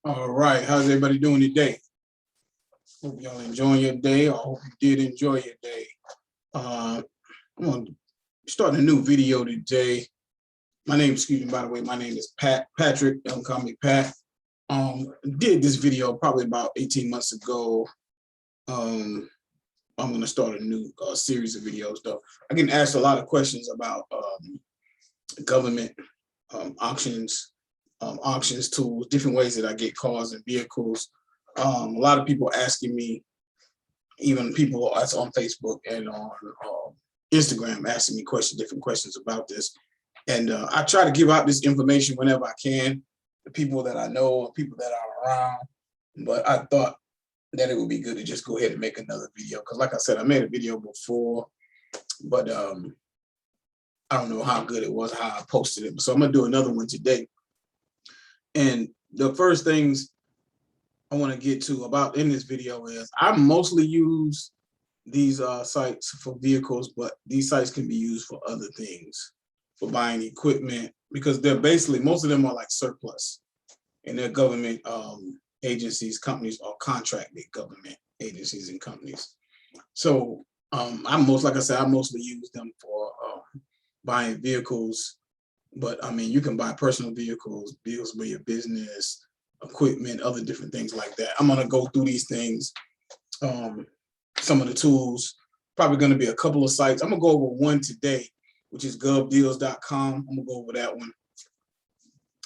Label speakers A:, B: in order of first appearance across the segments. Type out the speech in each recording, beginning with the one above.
A: All right, how's everybody doing today? Hope y'all enjoying your day. I hope you did enjoy your day. I'm gonna start a new video today. My name, excuse me, by the way, my name is Patrick. Don't call me Pat. Did this video probably about 18 months ago. I'm gonna start a new series of videos though. I get asked a lot of questions about government auctions, auctions tools, different ways that I get cars and vehicles. A lot of people asking me, even people that's on Facebook and on Instagram, asking me different questions about this. And I try to give out this information whenever I can, the people that I know, people that are around. But I thought that it would be good to just go ahead and make another video. Because like I said, I made a video before, but I don't know how good it was, how I posted it. So I'm gonna do another one today. And the first things I want to get to about in this video is I mostly use these sites for vehicles, but these sites can be used for other things, for buying equipment, because they're basically, most of them are like surplus, and they're government agencies, companies, or contracted government agencies and companies. So I mostly use them for buying vehicles, but I mean, you can buy personal vehicles, vehicles for your business, equipment, other different things like that. I'm gonna go through these things, some of the tools, probably gonna be a couple of sites. I'm gonna go over one today, which is govdeals.com. I'm gonna go over that one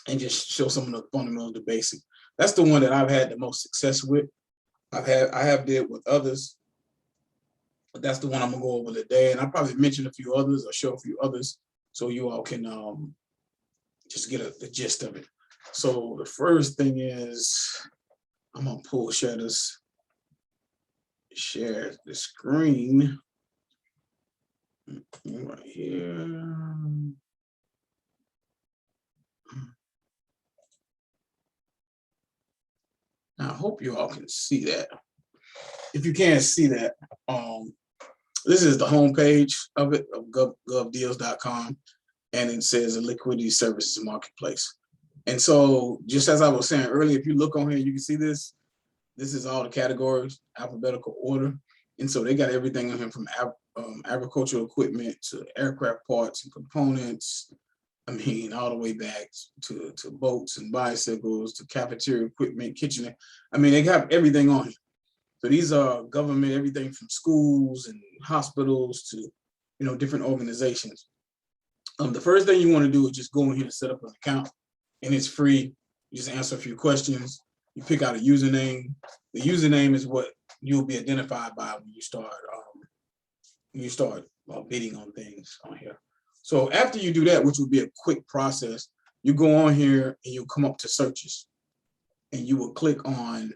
A: and just show some of the fundamentals, the basic. That's the one that I've had the most success with. I have did with others, but that's the one I'm gonna go over today. And I'll probably mention a few others or show a few others so you all can just get the gist of it. So the first thing is, I'm gonna share the screen right here. Now, I hope you all can see that. If you can't see that, this is the homepage of it, of govdeals.com, and it says a liquidity services marketplace. And so, just as I was saying earlier, if you look on here, you can see this. This is all the categories, alphabetical order. And so they got everything on here from agricultural equipment to aircraft parts and components. I mean, all the way back to boats and bicycles, to cafeteria equipment, kitchen. I mean, they have everything on here. So these are government, everything from schools and hospitals to, different organizations. The first thing you want to do is just go in here and set up an account, and it's free. You just answer a few questions. You pick out a username. The username is what you'll be identified by when you start bidding on things on here. So after you do that, which will be a quick process, you go on here and you'll come up to searches, and you will click on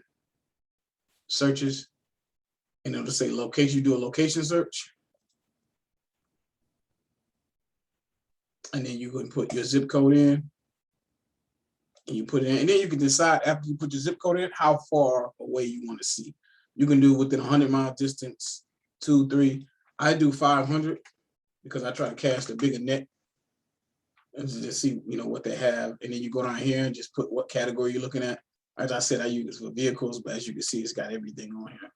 A: searches, and it'll say location. You do a location search, and then you can put your zip code in, and you put it in, and then you can decide after you put your zip code in how far away you want to see. You can do within 100-mile distance, 2, 3. I do 500 because I try to cast a bigger net and just see, what they have. And then you go down here and just put what category you're looking at. As I said, I use it for vehicles, but as you can see, it's got everything on here.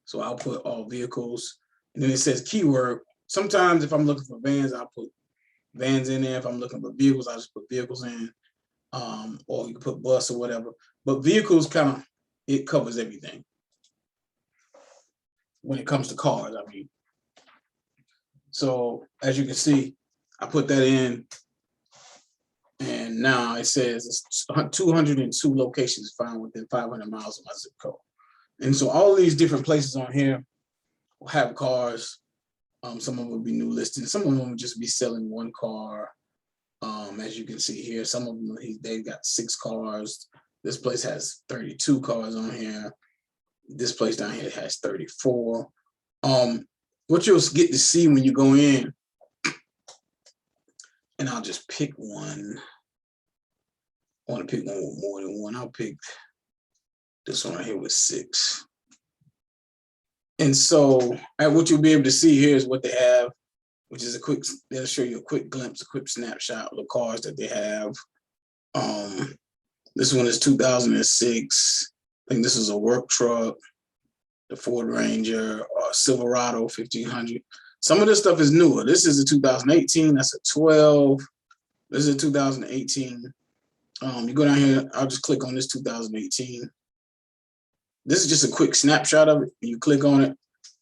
A: So I'll put all vehicles, and then it says keyword. Sometimes if I'm looking for vans, I'll put vans in there. If I'm looking for vehicles, I'll just put vehicles in, or you can put bus or whatever. But vehicles it covers everything when it comes to cars, I mean. So as you can see, I put that in, and now it says it's 202 locations found within 500 miles of my zip code. And so all these different places on here will have cars. Some of them will be new listings. Some of them will just be selling one car. As you can see here, some of them, they've got 6 cars. This place has 32 cars on here. This place down here has 34. What you'll get to see when you go in, and I'll just pick one. I want to pick one with more than one. I'll pick this one right here with 6. And so what you'll be able to see here is what they have, which is they'll show you a quick glimpse, a quick snapshot of the cars that they have. This one is 2006. I think this is a work truck, the Ford Ranger, or Silverado 1500. Some of this stuff is newer. This is a 2018. That's a 12. This is a 2018. You go down here. I'll just click on this 2018. This is just a quick snapshot of it. When you click on it,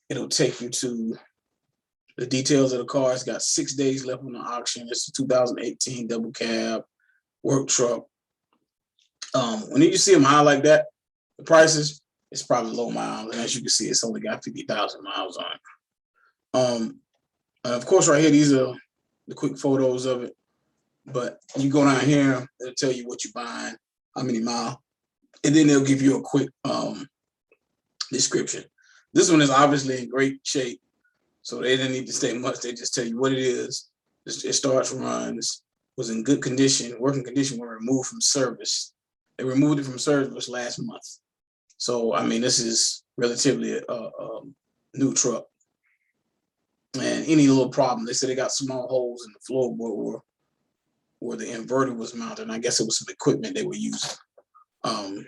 A: it'll take you to the details of the car. It's got 6 days left on the auction. It's a 2018 double cab work truck. When you see them high like that, the prices, it's probably low miles. And as you can see, it's only got 50,000 miles on it. Of course, right here, these are the quick photos of it. But you go down here, it'll tell you what you're buying, how many miles, and then they'll give you a quick description. This one is obviously in great shape, so they didn't need to say much. They just tell you what it is. It starts, runs, was in good condition, working condition when removed from service. They removed it from service last month. So, I mean, this is relatively a new truck. And any little problem, they said they got small holes in the floorboard where the inverter was mounted. And I guess it was some equipment they were using. And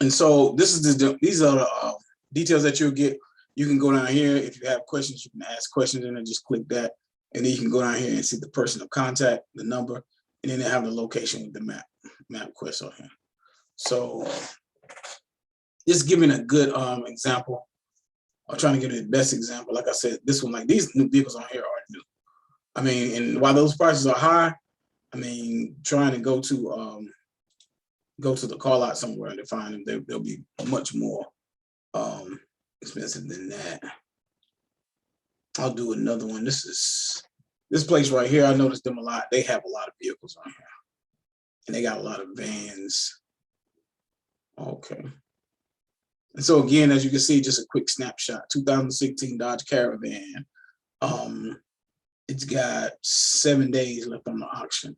A: so these are the details that you'll get. You can go down here. If you have questions, you can ask questions and then just click that. And then you can go down here and see the person of contact, the number, and then they have the location with the map quest on here. So just giving a good example. I'm trying to give you the best example. Like I said, this one, like these new vehicles on here are new. I mean, and while those prices are high, I mean, trying to go to the car lot somewhere to find them, they'll be much more expensive than that. I'll do another one. This place right here, I noticed them a lot. They have a lot of vehicles on here. And they got a lot of vans. Okay. And so again, as you can see, just a quick snapshot, 2016 Dodge Caravan. It's got 7 days left on the auction.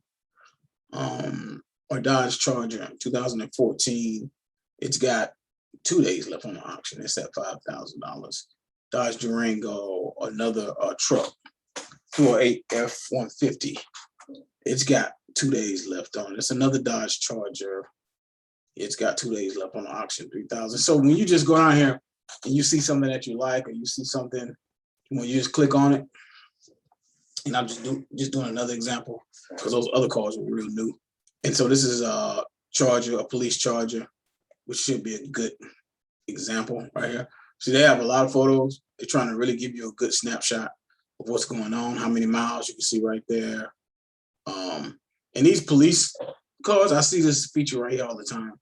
A: Or Dodge Charger, 2014. It's got 2 days left on the auction. It's at $5,000. Dodge Durango, another truck, 4.8 F-150. It's got 2 days left on it. It's another Dodge Charger. It's got 2 days left on the auction, 3,000. So when you just go down here and you see something that you like, or you see something, when you just click on it, and I'm just doing another example because those other cars were real new. And so this is a Charger, a police Charger, which should be a good example right here. See, they have a lot of photos. They're trying to really give you a good snapshot of what's going on, how many miles you can see right there. And these police cars, I see this feature right here all the time.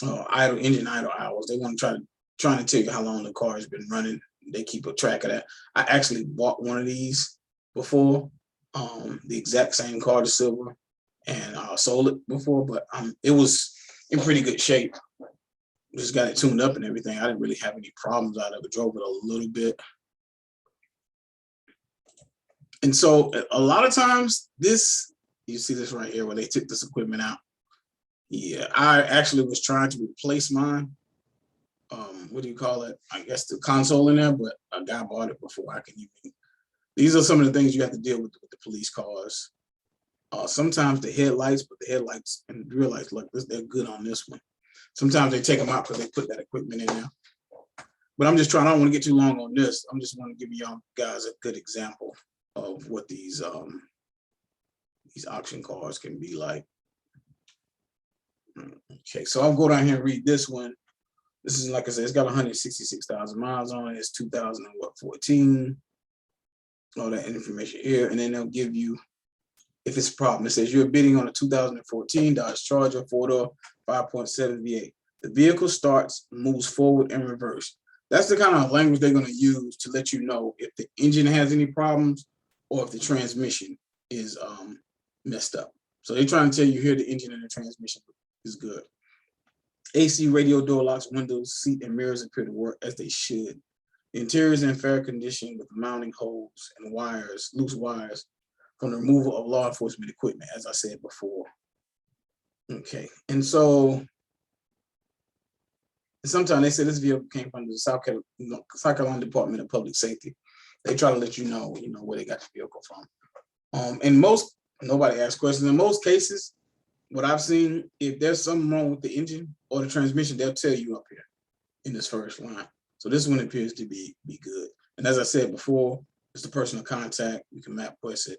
A: Engine idle hours. They want to trying to tell you how long the car has been running. They keep a track of that. I actually bought one of these before, the exact same car, the silver, and sold it before, but it was in pretty good shape. Just got it tuned up and everything. I didn't really have any problems out of it. Drove it a little bit. And so a lot of times you see this right here where they took this equipment out. Yeah, I actually was trying to replace mine. What do you call it? I guess the console in there, but a guy bought it before I can even. These are some of the things you have to deal with the police cars. Sometimes the headlights, but the headlights and real lights, look, they're good on this one. Sometimes they take them out because they put that equipment in there. But I'm just trying, I don't want to get too long on this. I'm just want to give y'all guys a good example of what these auction cars can be like. Okay, so I'll go down here and read this one. This is, like I said, it's got 166,000 miles on it. It's 2014. All that information here, and then they'll give you if it's a problem. It says you're bidding on a 2014 Dodge Charger 4-door 5.7 V8. The vehicle starts, moves forward, and reverse. That's the kind of language they're going to use to let you know if the engine has any problems or if the transmission is messed up. So they're trying to tell you here the engine and the transmission is good. AC, radio, door locks, windows, seat, and mirrors appear to work as they should. The interior is in fair condition with mounting holes and wires, loose wires from the removal of law enforcement equipment, as I said before. Okay, and so sometimes they say this vehicle came from the South Carolina Department of Public Safety. They try to let you know where they got the vehicle from. And nobody asks questions. In most cases, what I've seen, if there's something wrong with the engine or the transmission, they'll tell you up here in this first line. So this one appears to be good. And as I said before, it's the personal contact. You can MapQuest it.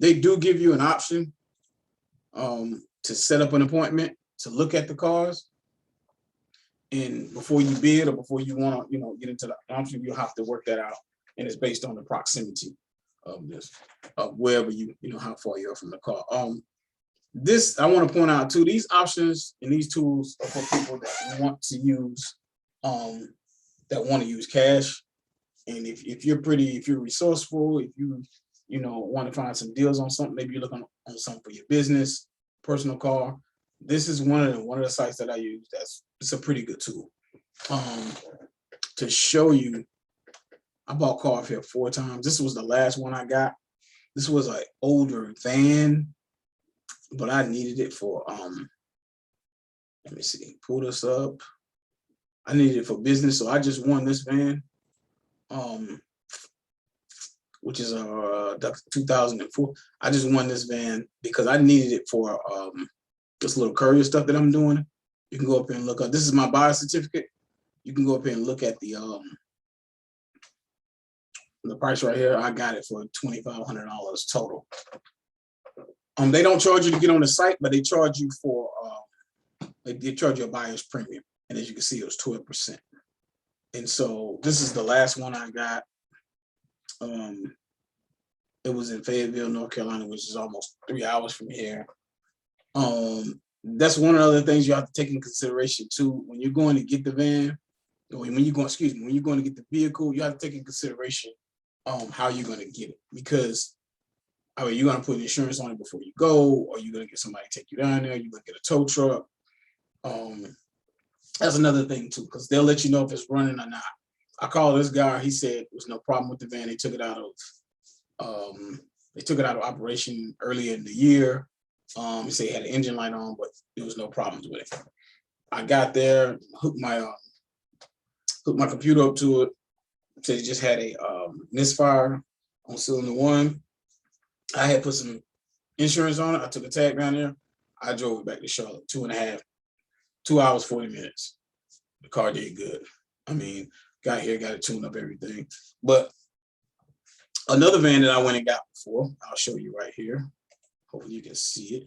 A: They do give you an option to set up an appointment to look at the cars. And before you bid or before you want to, get into the option, you have to work that out. And it's based on the proximity of this, wherever how far you are from the car. This, I want to point out too, these options and these tools are for people that want to use, cash. And if you're resourceful, if you want to find some deals on something, maybe you're looking on something for your business, personal car. This is one of the sites that I use. It's a pretty good tool. To show you, I bought car here 4 times. This was the last one I got. This was an older van, but I needed it for let me see, pull this up. I needed it for business, so I just won this van, which is a 2004. I just won this van because I needed it for this little courier stuff that I'm doing. You can go up here and look up. This is my buyer certificate. You can go up here and look at the price right here. I got it for $2,500 total. They don't charge you to get on the site, but they charge you for they charge you a buyer's premium, and as you can see, it was 12%. And so this is the last one I got. It was in Fayetteville, North Carolina, which is almost 3 hours from here. That's one of the other things you have to take in consideration too when you're going to get the van. When you're going to get the vehicle, you have to take in consideration how you're going to get it, because you're going to put insurance on it before you go, or you're going to get somebody to take you down there. You're going to get a tow truck. That's another thing too, because they'll let you know if it's running or not. I called this guy. He said there was no problem with the van. They took it out of operation earlier in the year. He said he had an engine light on, but there was no problems with it. I got there, hooked my computer up to it. Said it just had a misfire on cylinder 1. I had put some insurance on it. I took a tag down there. I drove it back to Charlotte, 2 hours, 40 minutes. The car did good. I mean, got here, got it tuned up, everything. But another van that I went and got before, I'll show you right here. Hopefully you can see it.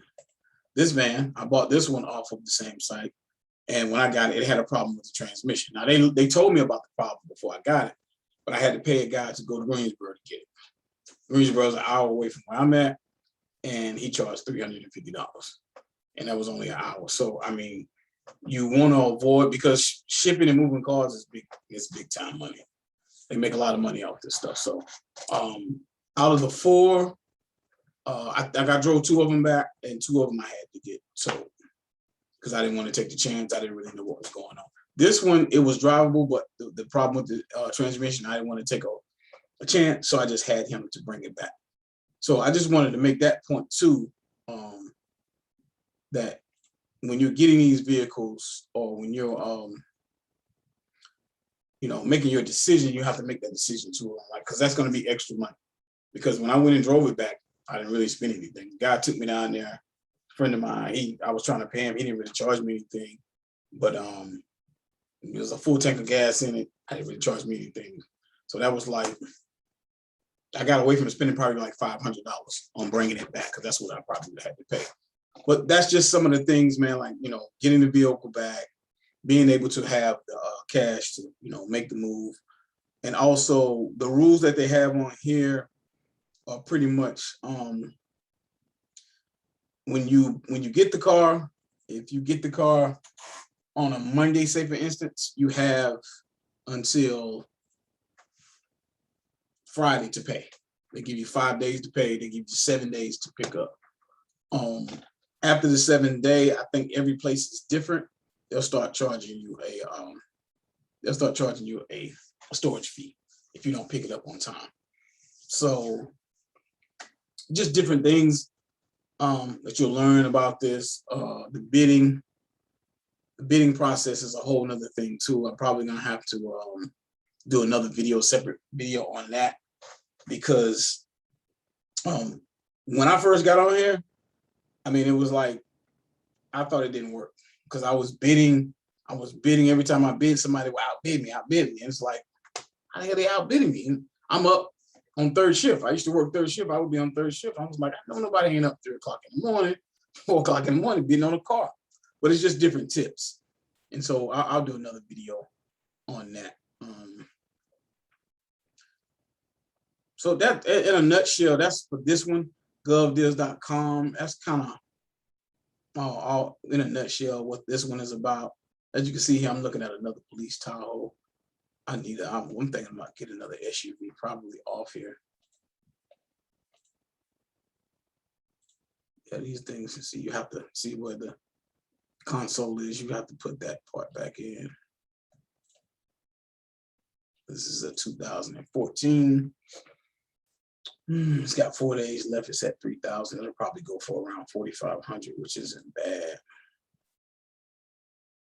A: This van, I bought this one off of the same site. And when I got it, it had a problem with the transmission. Now, they told me about the problem before I got it, but I had to pay a guy to go to Greensboro to get it. Greensboro is an hour away from where I'm at, and he charged $350. And that was only an hour. So, I mean, you want to avoid, because shipping and moving cars is big time money. They make a lot of money off this stuff. So, out of the 4, I drove 2 of them back, and 2 of them I had to get sold because I didn't want to take the chance. I didn't really know what was going on. This one, it was drivable, but the problem with the transmission, I didn't want to take a chance, so I just had him to bring it back. So I just wanted to make that point too, that when you're getting these vehicles, or when you're making your decision, you have to make that decision too, because that's going to be extra money. Because when I went and drove it back, I didn't really spend anything. The guy took me down there, a friend of mine. I was trying to pay him. He didn't really charge me anything, but there was a full tank of gas in it. I didn't really charge me anything. So that was like, I got away from spending probably like $500 on bringing it back, because that's what I probably would have had to pay. But that's just some of the things, man, like, getting the vehicle back, being able to have the cash to, make the move. And also the rules that they have on here are pretty much, when you get the car, if you get the car on a Monday, say for instance, you have until Friday to pay. They give you 5 days to pay. They give you 7 days to pick up. After the 7th day, I think every place is different. They'll start charging you a storage fee if you don't pick it up on time. So just different things that you'll learn about this. The bidding process is a whole nother thing too. I'm probably gonna have to do another separate video on that, because when I first got on here, I mean, it was like, I thought it didn't work because I was bidding every time I bid, somebody would outbid me. And it's like, how the hell they outbidding me? And I'm up on third shift. I used to work third shift. I would be on third shift. I was like, I know nobody ain't up 3 o'clock in the morning, 4 o'clock in the morning bidding on a car. But it's just different tips. And so I'll do another video on that. So that, in a nutshell, that's for this one, govdeals.com. That's kind of all in a nutshell what this one is about. As you can see here, I'm looking at another police Tahoe. I'm thinking about getting another SUV, probably off here. Yeah, these things, you see, you have to see where the console is. You have to put that part back in. This is a 2014. It's got 4 days left. It's at 3,000. It'll probably go for around 4,500, which isn't bad.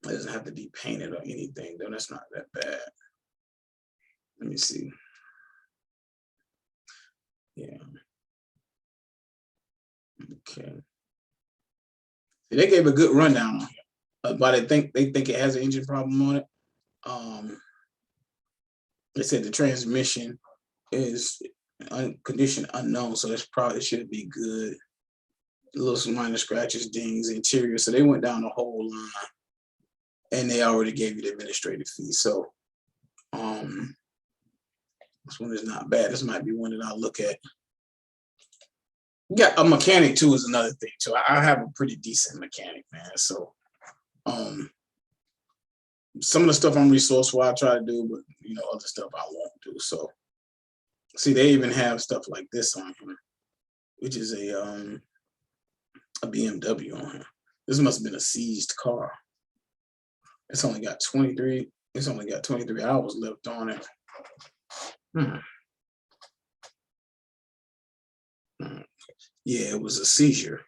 A: It doesn't have to be painted or anything, though. That's not that bad. Let me see. Yeah. Okay. They gave a good rundown on here, but they think it has an engine problem on it. They said the transmission is condition unknown, so this probably should be good. Little minor scratches, dings, interior. So they went down the whole line, and they already gave you the administrative fee. So this one is not bad. This might be one that I'll look at. Yeah, a mechanic too is another thing too. I have a pretty decent mechanic, man. So some of the stuff I'm resourceful, I try to do, but you know, other stuff I won't do. So see, they even have stuff like this on here, which is a BMW on here. This must have been a seized car. It's only got 23 hours left on it. Yeah, it was a seizure.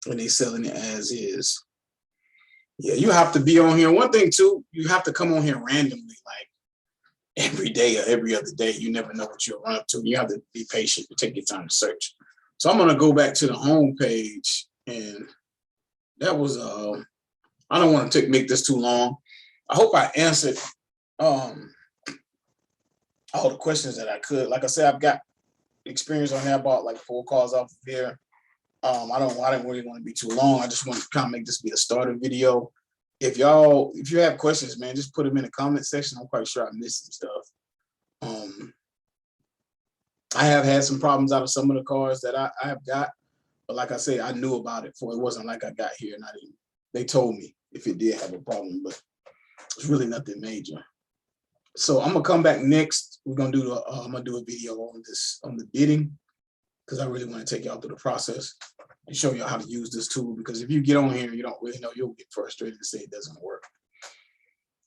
A: And they selling it as is. Yeah, you have to be on here. One thing too, you have to come on here randomly, like every day or every other day. You never know what you'll run up to. You have to be patient to take your time to search. So I'm gonna go back to the home page, and that was I don't want to make this too long. I hope I answered all the questions that I could. Like I said, I've got experience on there. I bought like 4 cars off of here. I didn't really want to be too long. I just want to kind of make this be a starter video. If you have questions, man, just put them in the comment section. I'm quite sure I missed some stuff. I have had some problems out of some of the cars that I have got, but like I say, I knew about it before. It wasn't like I got here and I didn't. They told me if it did have a problem, but it's really nothing major. So I'm gonna come back next. We're gonna do I'm gonna do a video on the bidding, because I really want to take y'all through the process and show y'all how to use this tool. Because if you get on here and you don't really know, you'll get frustrated and say it doesn't work.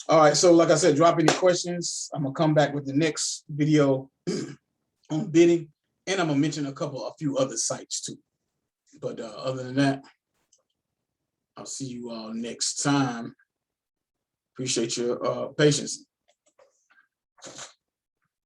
A: All right, so like I said, drop any questions. I'm gonna come back with the next video on bidding, and I'm gonna mention a few other sites too. But other than that, I'll see you all next time. Appreciate your patience.